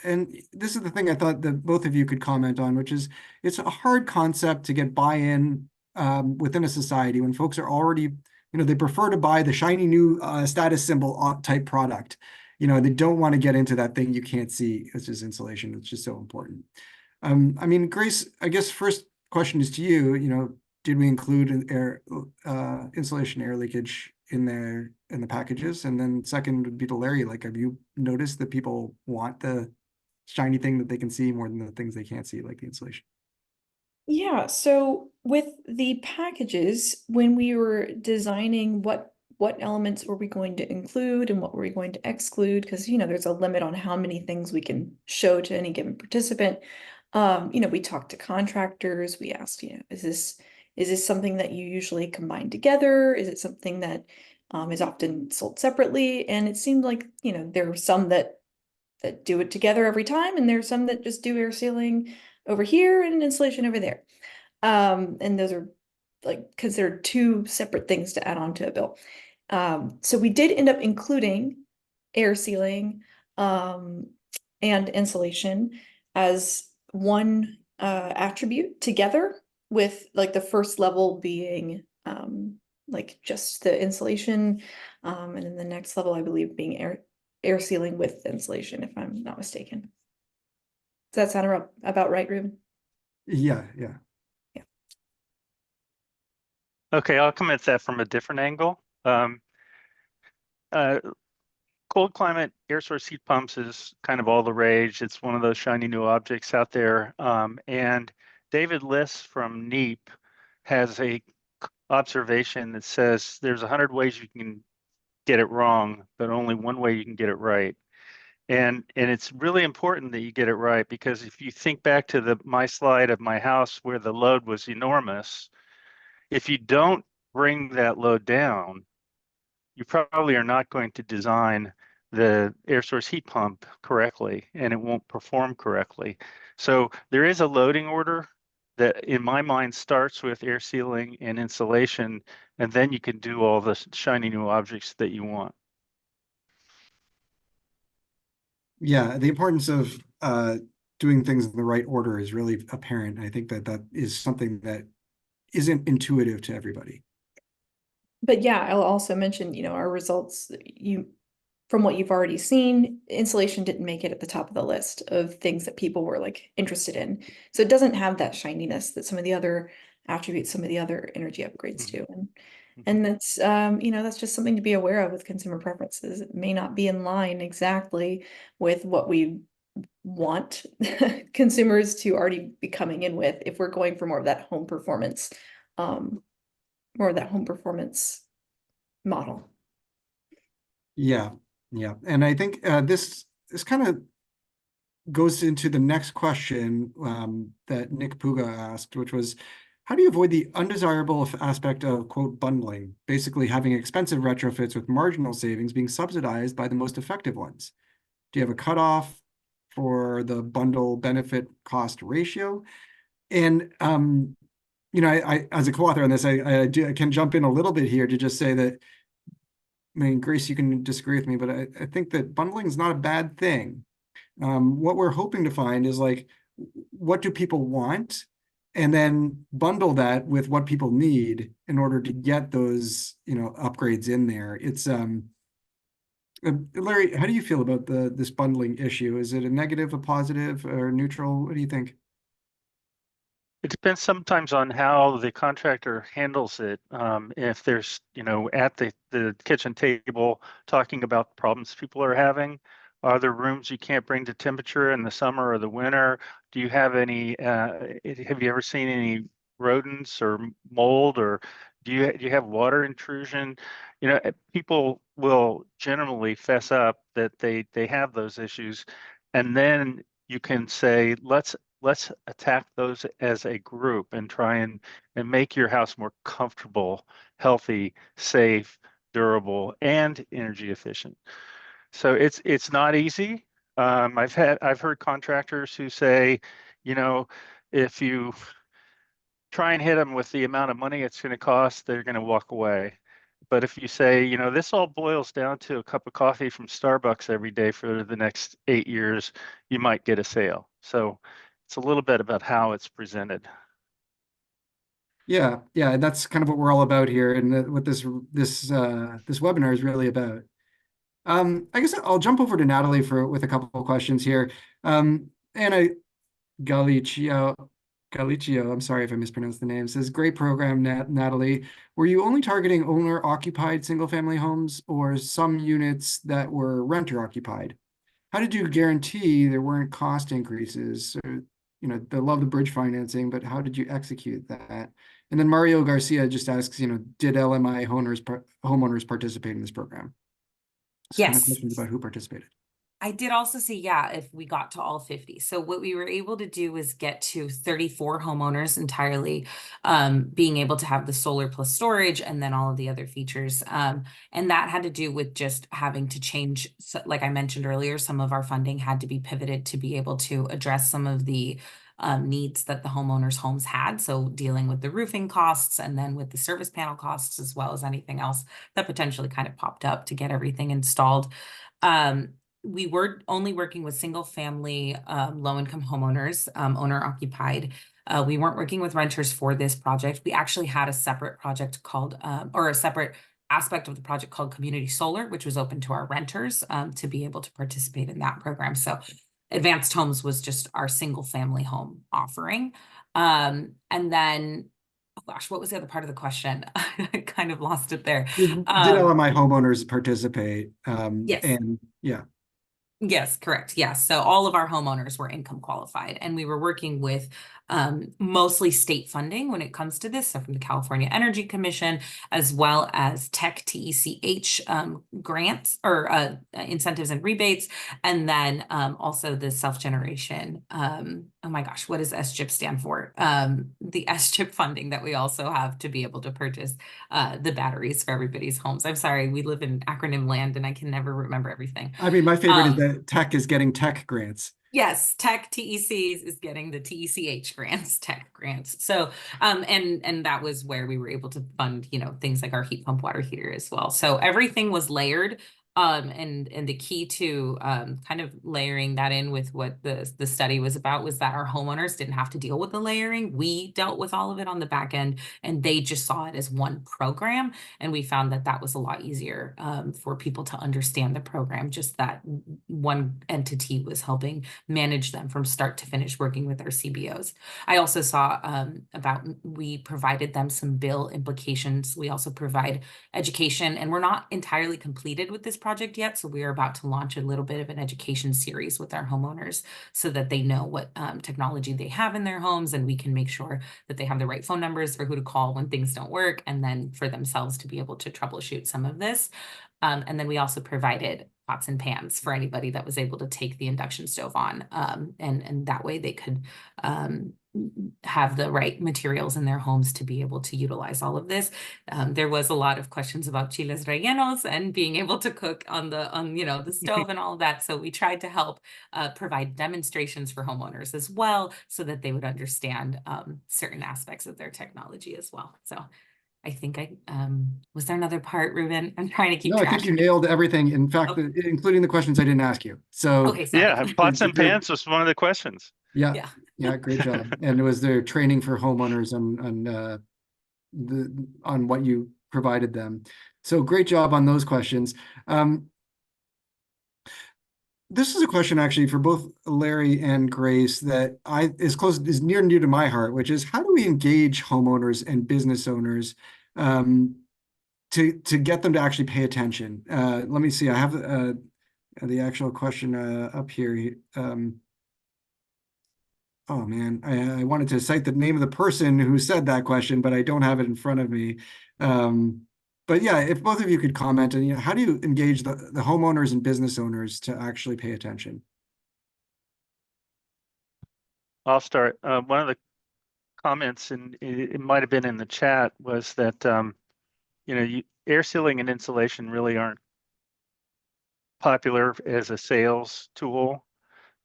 And this is the thing I thought that both of you could comment on, which is it's a hard concept to get buy-in within a society when folks are already, they prefer to buy the shiny new status symbol type product. They don't want to get into that thing you can't see. It's just insulation. It's just so important. I mean, Grace, I guess first question is to you. Did we include insulation, air leakage in the packages? And then second would be to Larry. Like, have you noticed that people want the shiny thing that they can see more than the things they can't see, like the insulation? Yeah, so with the packages, when we were designing what elements were we going to include and what were we going to exclude, because there's a limit on how many things we can show to any given participant. We talked to contractors. We asked, is this something that you usually combine together? Is it something that is often sold separately? And it seemed like there are some that do it together every time, and there's some that just do air sealing over here and insulation over there. And those are like considered two separate things to add on to a bill. So we did end up including air sealing and insulation as one attribute together, with like the first level being like just the insulation, and then the next level, I believe, being air sealing with insulation, if I'm not mistaken. Does that sound about right, Ruben? Yeah, yeah. Okay, I'll come at that from a different angle. Uh, Cold climate air source heat pumps is kind of all the rage. It's one of those shiny new objects out there. And David Liss from NEEP has a observation that says there's 100 ways you can get it wrong, but only one way you can get it right. And it's really important that you get it right, because if you think back to my slide of my house where the load was enormous, if you don't bring that load down, you probably are not going to design the air source heat pump correctly, and it won't perform correctly. So there is a loading order that in my mind starts with air sealing and insulation, and then you can do all the shiny new objects that you want. Yeah, the importance of doing things in the right order is really apparent. I think that that is something that isn't intuitive to everybody. But yeah, I'll also mention, our results, from what you've already seen, insulation didn't make it at the top of the list of things that people were like interested in. So it doesn't have that shininess that some of the other attributes, some of the other energy upgrades do. And that's, that's just something to be aware of with consumer preferences. It may not be in line exactly with what we want consumers to already be coming in with if we're going for more of that home performance, model. Yeah, yeah. And I think this kind of goes into the next question that Nick Puga asked, which was, how do you avoid the undesirable aspect of, quote, bundling, basically having expensive retrofits with marginal savings being subsidized by the most effective ones? Do you have a cutoff for the bundle benefit cost ratio? And I as a co-author on this, I can jump in a little bit here to just say that, I mean, Grace, you can disagree with me, but I think that bundling is not a bad thing. What we're hoping to find is like, what do people want? And then bundle that with what people need in order to get those, upgrades in there. It's Larry, how do you feel about this bundling issue? Is it a negative, a positive, or neutral? What do you think? It depends sometimes on how the contractor handles it. If there's, at the kitchen table talking about problems people are having, are there rooms you can't bring to temperature in the summer or the winter? Do you have any, have you ever seen any rodents or mold, or do you have water intrusion? People will generally fess up that they have those issues, and then you can say, let's attack those as a group and try and make your house more comfortable, healthy, safe, durable, and energy efficient. So it's not easy. I've heard contractors who say, if you try and hit them with the amount of money it's going to cost, they're going to walk away. But if you say, this all boils down to a cup of coffee from Starbucks every day for the next 8 years, you might get a sale. So it's a little bit about how it's presented. Yeah, that's kind of what we're all about here, and what this webinar is really about. I guess I'll jump over to Natalie with a couple of questions here. Anna Galicio, I'm sorry if I mispronounced the name, says, great program, Natalie. Were you only targeting owner-occupied single-family homes or some units that were renter-occupied? How did you guarantee there weren't cost increases? Or, they love the bridge financing, but how did you execute that? And then Mario Garcia just asks, did LMI homeowners participate in this program? So kind of Yes. questions about who participated. I did also say, yeah, if we got to all 50. So what we were able to do was get to 34 homeowners entirely, being able to have the solar plus storage and then all of the other features. And that had to do with just having to change, like I mentioned earlier, some of our funding had to be pivoted to be able to address some of the needs that the homeowners' homes had. So dealing with the roofing costs and then with the service panel costs, as well as anything else that potentially kind of popped up to get everything installed. We were only working with single family low income homeowners, owner occupied. We weren't working with renters for this project. We actually had a separate project called, or a separate aspect of the project called Community Solar, which was open to our renters to be able to participate in that program. So Advanced Homes was just our single family home offering. And then, oh gosh, what was the other part of the question? I kind of lost it there. Did LMI homeowners participate? Yes. And yeah. Yes, correct. Yes. So all of our homeowners were income qualified, and we were working with mostly state funding when it comes to this. So from the California Energy Commission, as well as tech TECH grants or incentives and rebates. And then also the self-generation. Oh my gosh, what does SGIP stand for? The SGIP funding that we also have to be able to purchase the batteries for everybody's homes. I'm sorry, we live in acronym land and I can never remember everything. I mean, my favorite is that tech is getting tech grants. Yes, tech TECs is getting the TECH grants, tech grants. So, and that was where we were able to fund, you know, things like our heat pump water heater as well. So everything was layered. And the key to kind of layering that in with what the study was about was that our homeowners didn't have to deal with the layering. We dealt with all of it on the back end, and they just saw it as one program. And we found that that was a lot easier for people to understand the program, just that one entity was helping manage them from start to finish working with our CBOs. I also saw we provided them some bill implications. We also provide education, and we're not entirely completed with this project yet. So we are about to launch a little bit of an education series with our homeowners so that they know what technology they have in their homes, and we can make sure that they have the right phone numbers for who to call when things don't work, and then for themselves to be able to troubleshoot some of this. And then we also provided pots and pans for anybody that was able to take the induction stove on. And that way they could have the right materials in their homes to be able to utilize all of this. There was a lot of questions about chiles rellenos and being able to cook on the stove and all of that. So we tried to help provide demonstrations for homeowners as well, so that they would understand certain aspects of their technology as well. So I think was there another part, Ruben? I'm trying to keep track. I think you nailed everything. In fact, including the questions I didn't ask you. So okay, sorry. Yeah, pots and pans was one of the questions. Yeah, great job. And was there training for homeowners on what you provided them? So great job on those questions. This is a question actually for both Larry and Grace that is near and dear to my heart, which is how do we engage homeowners and business owners to get them to actually pay attention? Let me see. I have the actual question up here. Oh man, I wanted to cite the name of the person who said that question, but I don't have it in front of me. But yeah, if both of you could comment, and how do you engage the homeowners and business owners to actually pay attention? I'll start. One of the comments, and it might have been in the chat, was that air sealing and insulation really aren't popular as a sales tool.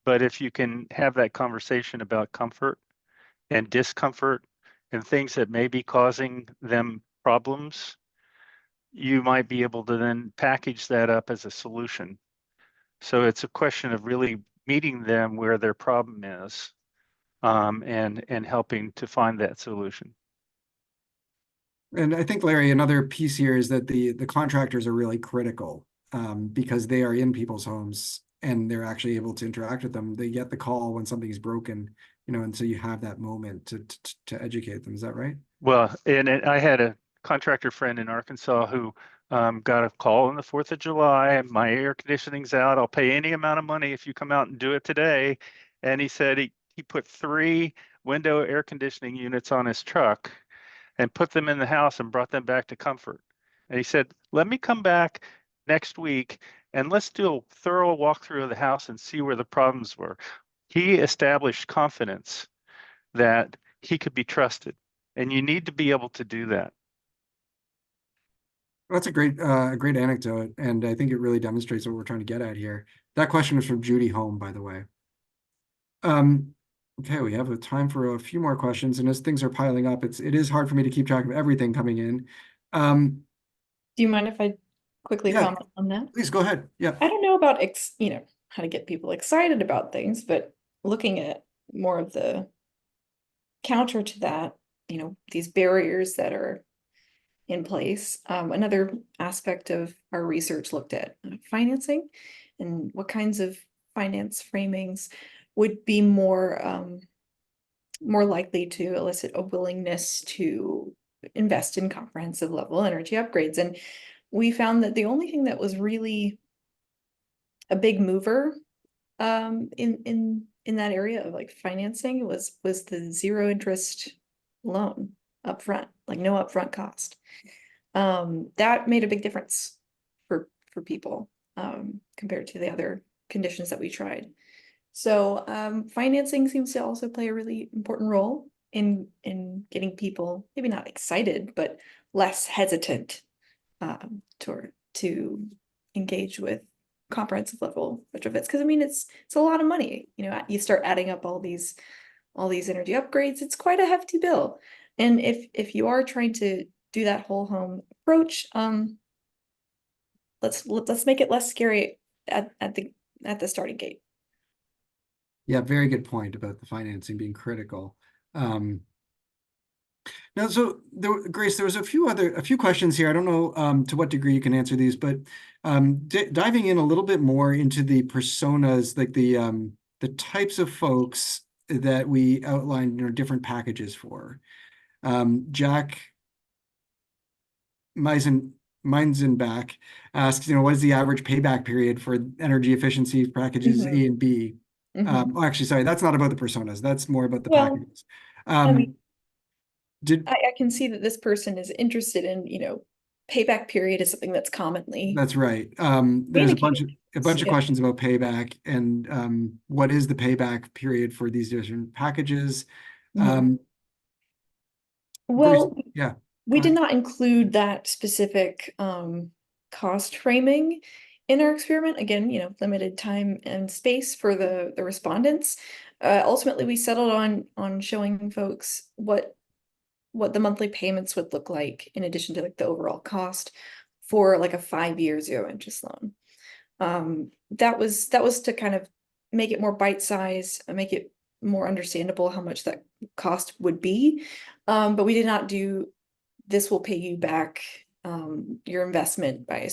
But if you can have that conversation about comfort and discomfort and things that may be causing them problems, you might be able to then package that up as a solution. So it's a question of really meeting them where their problem is, and helping to find that solution. And I think, Larry, another piece here is that the contractors are really critical because they are in people's homes and they're actually able to interact with them. They get the call when something's broken, and so you have that moment to educate them. Is that right? Well, and I had a contractor friend in Arkansas who got a call on the 4th of July. My air conditioning's out. I'll pay any amount of money if you come out and do it today. And he said he put 3 window air conditioning units on his truck and put them in the house and brought them back to comfort. And he said, let me come back next week and let's do a thorough walkthrough of the house and see where the problems were. He established confidence that he could be trusted, and you need to be able to do that. That's a great anecdote, and I think it really demonstrates what we're trying to get at here. That question was from Judy Holm, by the way. Okay, we have time for a few more questions, and as things are piling up, it is hard for me to keep track of everything coming in. Do you mind if I quickly comment on that? Please go ahead. Yeah. I don't know about how to get people excited about things, but looking at more of the counter to that, these barriers that are in place, another aspect of our research looked at financing and what kinds of finance framings would be more likely to elicit a willingness to invest in comprehensive level energy upgrades. And we found that the only thing that was really a big mover in that area of like financing was the zero interest loan upfront, like no upfront cost. That made a big difference for people compared to the other conditions that we tried. So financing seems to also play a really important role in getting people maybe not excited, but less hesitant to engage with comprehensive level retrofits. Because I mean, it's a lot of money. You start adding up all these energy upgrades, it's quite a hefty bill. And if you are trying to do that whole home approach, let's make it less scary at the starting gate. Yeah, very good point about the financing being critical. Now, so Grace, there was a few questions here. I don't know to what degree you can answer these, but diving in a little bit more into the personas, like the types of folks that we outlined, different packages for. Jack Meinzenbach asks, what is the average payback period for energy efficiency packages A and B? Oh, actually, sorry, that's not about the personas. That's more about the packages. I mean, I can see that this person is interested in, payback period is something that's commonly. That's right. There's a bunch of questions about payback and what is the payback period for these different packages. Well, yeah, we did not include that specific cost framing in our experiment. Again, limited time and space for the respondents. Ultimately, we settled on showing folks what the monthly payments would look like in addition to like the overall cost for like a 5-year zero interest loan. That was to kind of make it more bite-sized and make it more understandable how much that cost would be. But we did not do this will pay you back your investment by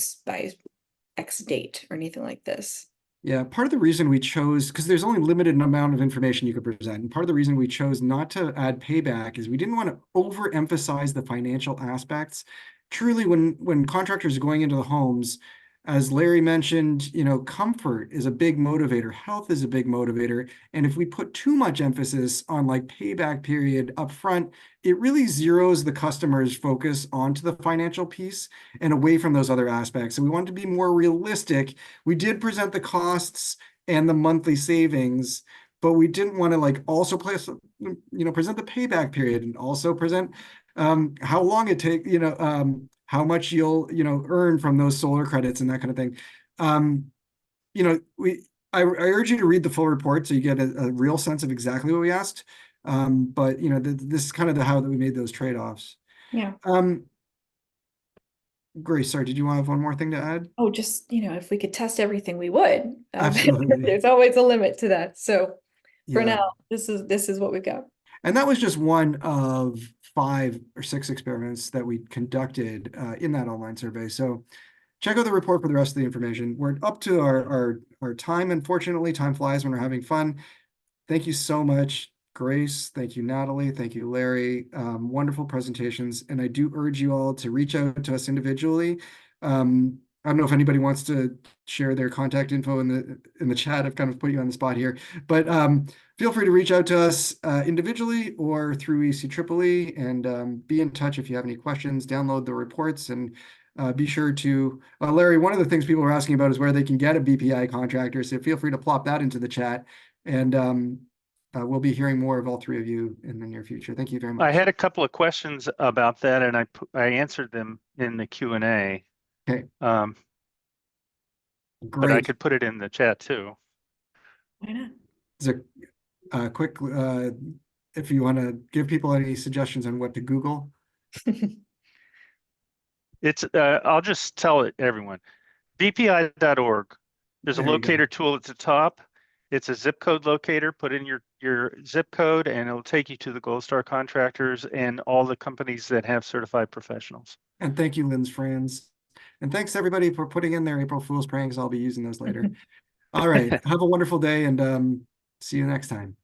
X date or anything like this. Yeah, part of the reason we chose, because there's only limited amount of information you could present, and part of the reason we chose not to add payback is we didn't want to overemphasize the financial aspects. Truly, when contractors are going into the homes, as Larry mentioned, comfort is a big motivator, health is a big motivator, and if we put too much emphasis on like payback period upfront, it really zeroes the customer's focus onto the financial piece and away from those other aspects. So we wanted to be more realistic. We did present the costs and the monthly savings, but we didn't want to like also present the payback period and also present how long it takes, how much you'll, earn from those solar credits and that kind of thing. I urge you to read the full report so you get a real sense of exactly what we asked. But this is kind of how that we made those trade-offs. Yeah. Grace, sorry, did you have one more thing to add? Oh, just, if we could test everything, we would. Absolutely. There's always a limit to that. So for Yeah. now, this is what we've got. And that was just one of 5 or 6 experiments that we conducted in that online survey. So check out the report for the rest of the information. We're up to our time. Unfortunately, time flies when we're having fun. Thank you so much, Grace. Thank you, Natalie. Thank you, Larry. Wonderful presentations. And I do urge you all to reach out to us individually. I don't know if anybody wants to share their contact info in the chat. I've kind of put you on the spot here, but feel free to reach out to us individually or through ACEEE and be in touch if you have any questions. Download the reports and be sure to, Larry, one of the things people are asking about is where they can get a BPI contractor. So feel free to plop that into the chat and we'll be hearing more of all 3 of you in the near future. Thank you very much. I had a couple of questions about that and I answered them in the Q&A. Okay. But I could put it in the chat too. Why not? Is a quick, if you want to give people any suggestions on what to Google. It's I'll just tell it everyone. BPI.org. There's a locator tool at the top. It's a zip code locator. Put in your zip code and it'll take you to the Gold Star contractors and all the companies that have certified professionals. And thank you, Lynn's friends. And thanks everybody for putting in their April Fool's pranks. I'll be using those later. All right. Have a wonderful day and see you next time.